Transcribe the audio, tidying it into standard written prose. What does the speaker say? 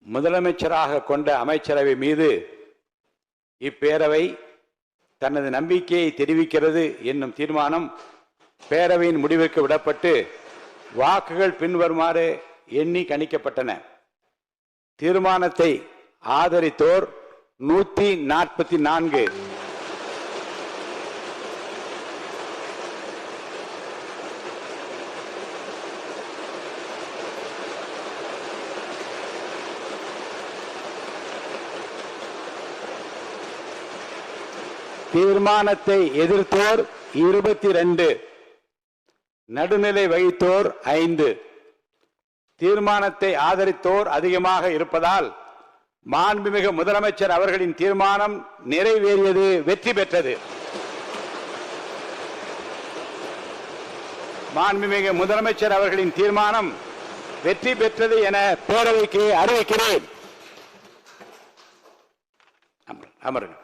முதலமைச்சராக கொண்ட அமைச்சரவை மீது இப்பேரவை தனது நம்பிக்கையை தெரிவிக்கிறது என்னும் தீர்மானம் பேரவையின் முடிவுக்கு விடப்பட்டு வாக்குகள் பின்வருமாறு எண்ணி கணிக்கப்பட்டன. தீர்மானத்தை ஆதரித்தோர் 144, தீர்மானத்தை எதிர்த்தோர் 22, நடுநிலை வகித்தோர் 5. தீர்மானத்தை ஆதரித்தோர் அதிகமாக இருப்பதால் மாண்புமிகு முதலமைச்சர் அவர்களின் தீர்மானம் நிறைவேறியது, வெற்றி பெற்றது. மாண்புமிகு முதலமைச்சர் அவர்களின் தீர்மானம் வெற்றி பெற்றது என பேரவைக்கு அறிவிக்கிறேன். அமருங்கள்.